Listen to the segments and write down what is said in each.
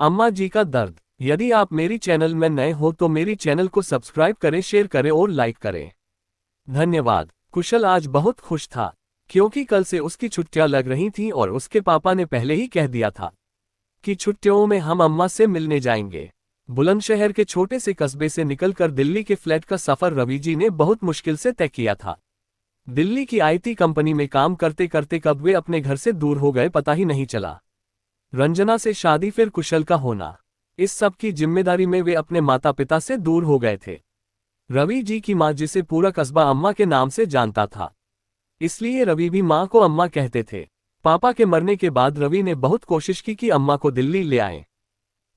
अम्मा जी का दर्द। यदि आप मेरी चैनल में नए हो तो मेरी चैनल को सब्सक्राइब करें, शेयर करें और लाइक करें। धन्यवाद। कुशल आज बहुत खुश था क्योंकि कल से उसकी छुट्टियां लग रही थीं और उसके पापा ने पहले ही कह दिया था कि छुट्टियों में हम अम्मा से मिलने जाएंगे। बुलंदशहर के छोटे से कस्बे से निकलकर दिल्ली के फ्लैट का सफर रवि जी ने बहुत मुश्किल से तय किया था। दिल्ली की आईटी कंपनी में काम करते करते कब वे अपने घर से दूर हो गए पता ही नहीं चला। रंजना से शादी, फिर कुशल का होना, इस सब की जिम्मेदारी में वे अपने माता पिता से दूर हो गए थे। रवि जी की मां, जिसे पूरा कस्बा अम्मा के नाम से जानता था, इसलिए रवि भी मां को अम्मा कहते थे। पापा के मरने के बाद रवि ने बहुत कोशिश की कि अम्मा को दिल्ली ले आए,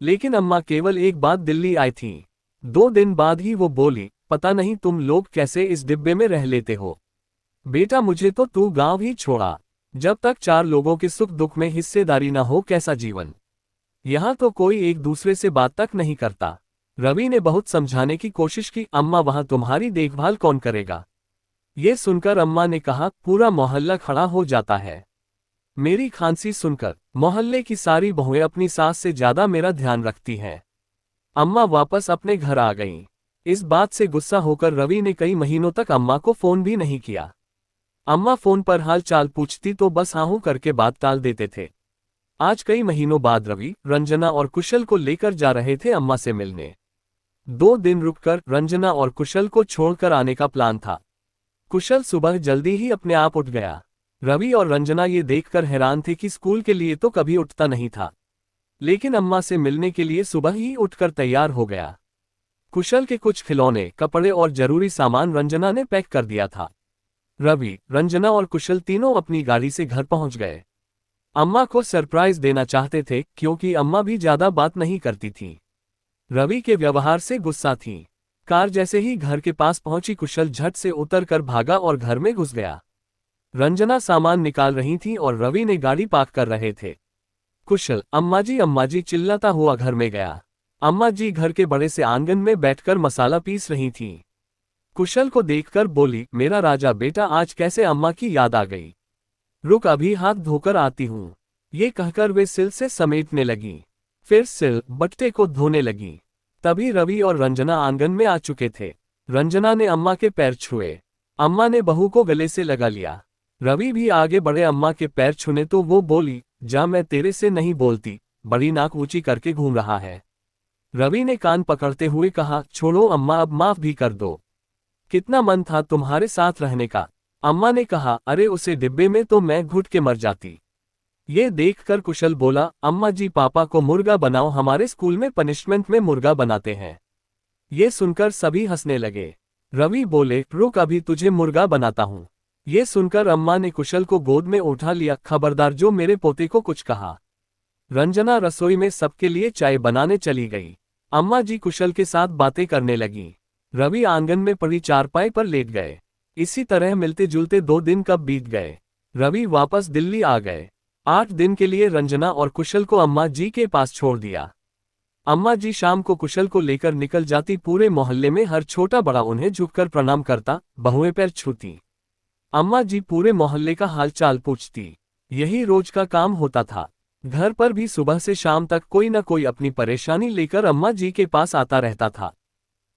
लेकिन अम्मा केवल एक बार दिल्ली आई थी। 2 दिन बाद ही वो बोली, पता नहीं तुम लोग कैसे इस डिब्बे में रह लेते हो बेटा, मुझे तो तू गांव ही छोड़ा। जब तक 4 लोगों के सुख दुख में हिस्सेदारी न हो कैसा जीवन। यहाँ तो कोई एक दूसरे से बात तक नहीं करता। रवि ने बहुत समझाने की कोशिश की, अम्मा वहां तुम्हारी देखभाल कौन करेगा। ये सुनकर अम्मा ने कहा, पूरा मोहल्ला खड़ा हो जाता है। मेरी खांसी सुनकर मोहल्ले की सारी बहुएं अपनी सास से ज्यादा मेरा ध्यान रखती हैं। अम्मा वापस अपने घर आ गईं। इस बात से गुस्सा होकर रवि ने कई महीनों तक अम्मा को फोन भी नहीं किया। अम्मा फोन पर हाल चाल पूछती तो बस हाँ करके बात टाल देते थे। आज कई महीनों बाद रवि, रंजना और कुशल को लेकर जा रहे थे अम्मा से मिलने। 2 दिन रुककर रंजना और कुशल को छोड़कर आने का प्लान था। कुशल सुबह जल्दी ही अपने आप उठ गया। रवि और रंजना ये देखकर हैरान थे कि स्कूल के लिए तो कभी उठता नहीं था, लेकिन अम्मा से मिलने के लिए सुबह ही उठकर तैयार हो गया। कुशल के कुछ खिलौने, कपड़े और जरूरी सामान रंजना ने पैक कर दिया था। रवि, रंजना और कुशल तीनों अपनी गाड़ी से घर पहुंच गए। अम्मा को सरप्राइज देना चाहते थे क्योंकि अम्मा भी ज्यादा बात नहीं करती थी। रवि के व्यवहार से गुस्सा थी। कार जैसे ही घर के पास पहुंची, कुशल झट से उतरकर भागा और घर में घुस गया। रंजना सामान निकाल रही थी और रवि ने गाड़ी पार्क कर रहे थे। कुशल अम्मा जी चिल्लाता हुआ घर में गया। अम्मा जी घर के बड़े से आंगन में बैठकर मसाला पीस रही थीं। कुशल को देखकर बोली, मेरा राजा बेटा, आज कैसे अम्मा की याद आ गई। रुक, अभी हाथ धोकर आती हूँ। ये कहकर वे सिल से समेटने लगी, फिर सिल बट्टे को धोने लगी। तभी रवि और रंजना आंगन में आ चुके थे। रंजना ने अम्मा के पैर छुए। अम्मा ने बहू को गले से लगा लिया। रवि भी आगे बढ़े अम्मा के पैर छूने तो वो बोली, जा, मैं तेरे से नहीं बोलती, बड़ी नाक ऊंची करके घूम रहा है। रवि ने कान पकड़ते हुए कहा, छोड़ो अम्मा, अब माफ भी कर दो। कितना मन था तुम्हारे साथ रहने का। अम्मा ने कहा, अरे उसे डिब्बे में तो मैं घुट के मर जाती। ये देखकर कुशल बोला, अम्मा जी पापा को मुर्गा बनाओ, हमारे स्कूल में पनिशमेंट में मुर्गा बनाते हैं। ये सुनकर सभी हंसने लगे। रवि बोले, रुक, अभी तुझे मुर्गा बनाता हूँ। ये सुनकर अम्मा ने कुशल को गोद में उठा लिया, खबरदार जो मेरे पोते को कुछ कहा। रंजना रसोई में सबके लिए चाय बनाने चली गई। अम्मा जी कुशल के साथ बातें करने लगी। रवि आंगन में पड़ी चारपाई पर लेट गए। इसी तरह मिलते जुलते 2 दिन कब बीत गए। रवि वापस दिल्ली आ गए। 8 दिन के लिए रंजना और कुशल को अम्मा जी के पास छोड़ दिया। अम्मा जी शाम को कुशल को लेकर निकल जाती। पूरे मोहल्ले में हर छोटा बड़ा उन्हें झुककर प्रणाम करता, बहुएं पैर छूती। अम्मा जी पूरे मोहल्ले का हालचाल पूछती। यही रोज का काम होता था। घर पर भी सुबह से शाम तक कोई न कोई अपनी परेशानी लेकर अम्मा जी के पास आता रहता था।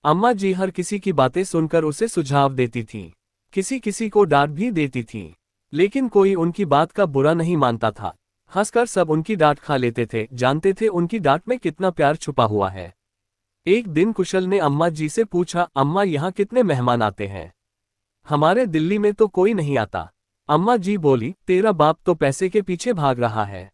अम्मा जी हर किसी की बातें सुनकर उसे सुझाव देती थीं। किसी किसी को डांट भी देती थीं, लेकिन कोई उनकी बात का बुरा नहीं मानता था। हंसकर सब उनकी डांट खा लेते थे, जानते थे उनकी डांट में कितना प्यार छुपा हुआ है। एक दिन कुशल ने अम्मा जी से पूछा, अम्मा यहाँ कितने मेहमान आते हैं। हमारे दिल्ली में तो कोई नहीं आता। अम्मा जी बोली, तेरा बाप तो पैसे के पीछे भाग रहा है।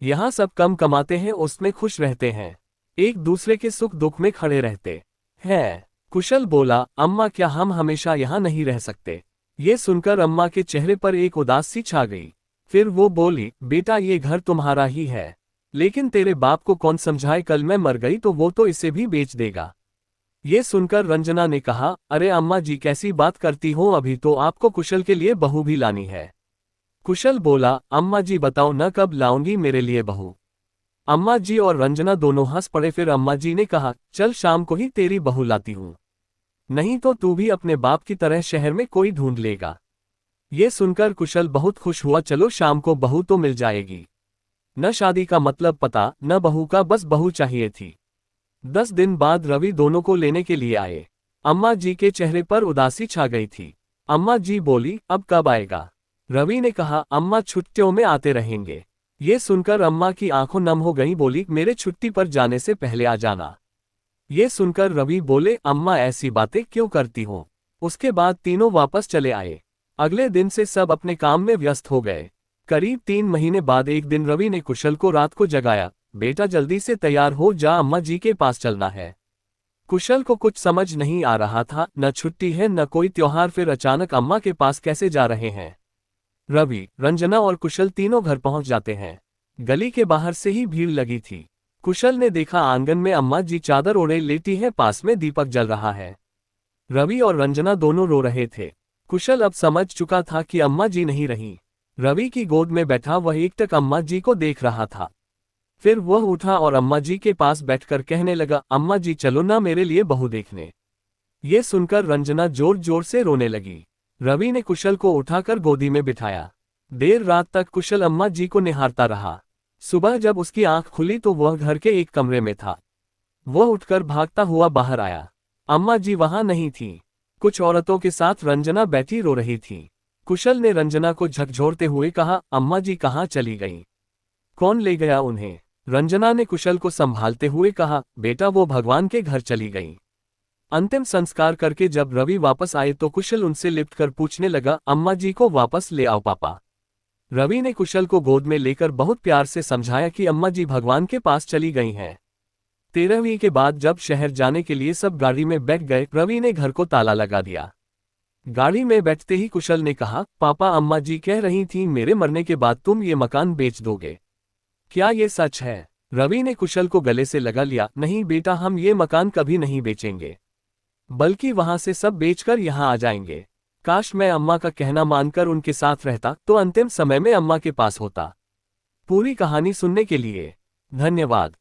यहाँ सब कम कमाते हैं, उसमें खुश रहते हैं, एक दूसरे के सुख दुख में खड़े रहते हैं। कुशल बोला, अम्मा क्या हम हमेशा यहाँ नहीं रह सकते। ये सुनकर अम्मा के चेहरे पर एक उदास सी छा गई। फिर वो बोली, बेटा ये घर तुम्हारा ही है, लेकिन तेरे बाप को कौन समझाए, कल मैं मर गई तो वो तो इसे भी बेच देगा। ये सुनकर रंजना ने कहा, अरे अम्मा जी कैसी बात करती हो, अभी तो आपको कुशल के लिए बहू भी लानी है। कुशल बोला, अम्मा जी बताओ न कब लाऊंगी मेरे लिए बहू। अम्मा जी और रंजना दोनों हंस पड़े। फिर अम्मा जी ने कहा, चल शाम को ही तेरी बहू लाती हूँ, नहीं तो तू भी अपने बाप की तरह शहर में कोई ढूंढ लेगा। ये सुनकर कुशल बहुत खुश हुआ, चलो शाम को बहू तो मिल जाएगी। न शादी का मतलब पता, न बहू का, बस बहू चाहिए थी। 10 दिन बाद रवि दोनों को लेने के लिए आए। अम्मा जी के चेहरे पर उदासी छा गई थी। अम्मा जी बोली, अब कब आएगा? रवि ने कहा, अम्मा छुट्टियों में आते रहेंगे। ये सुनकर अम्मा की आंखों नम हो गईं, बोली, मेरे छुट्टी पर जाने से पहले आ जाना। ये सुनकर रवि बोले, अम्मा ऐसी बातें क्यों करती हो? उसके बाद तीनों वापस चले आए। अगले दिन से सब अपने काम में व्यस्त हो गए। करीब 3 महीने बाद एक दिन रवि ने कुशल को रात को जगाया, बेटा जल्दी से तैयार हो जा, अम्मा जी के पास चलना है। कुशल को कुछ समझ नहीं आ रहा था, न छुट्टी है न कोई त्योहार, फिर अचानक अम्मा के पास कैसे जा रहे हैं? रवि, रंजना और कुशल तीनों घर पहुंच जाते हैं। गली के बाहर से ही भीड़ लगी थी। कुशल ने देखा आंगन में अम्मा जी चादर ओढ़े लेटी हैं, पास में दीपक जल रहा है। रवि और रंजना दोनों रो रहे थे। कुशल अब समझ चुका था कि अम्मा जी नहीं रही। रवि की गोद में बैठा वह एकटक अम्मा जी को देख रहा था। फिर वह उठा और अम्मा जी के पास बैठकर कहने लगा, अम्मा जी चलो ना मेरे लिए बहू देखने। ये सुनकर रंजना जोर जोर से रोने लगी। रवि ने कुशल को उठाकर गोदी में बिठाया। देर रात तक कुशल अम्मा जी को निहारता रहा। सुबह जब उसकी आंख खुली तो वह घर के एक कमरे में था। वह उठकर भागता हुआ बाहर आया। अम्मा जी वहां नहीं थी। कुछ औरतों के साथ रंजना बैठी रो रही थी। कुशल ने रंजना को झकझोरते हुए कहा, अम्मा जी कहाँ चली गईं? कौन ले गया उन्हें? रंजना ने कुशल को संभालते हुए कहा, बेटा वो भगवान के घर चली गईं। अंतिम संस्कार करके जब रवि वापस आए तो कुशल उनसे लिपट कर पूछने लगा, अम्मा जी को वापस ले आओ पापा। रवि ने कुशल को गोद में लेकर बहुत प्यार से समझाया कि अम्मा जी भगवान के पास चली गई हैं। 13वीं के बाद जब शहर जाने के लिए सब गाड़ी में बैठ गए, रवि ने घर को ताला लगा दिया। गाड़ी में बैठते ही कुशल ने कहा, पापा अम्मा जी कह रही थीं मेरे मरने के बाद तुम ये मकान बेच दोगे, क्या ये सच है? रवि ने कुशल को गले से लगा लिया, नहीं बेटा, हम ये मकान कभी नहीं बेचेंगे, बल्कि वहां से सब बेचकर यहाँ आ जाएंगे। काश मैं अम्मा का कहना मानकर उनके साथ रहता तो अंतिम समय में अम्मा के पास होता। पूरी कहानी सुनने के लिए धन्यवाद।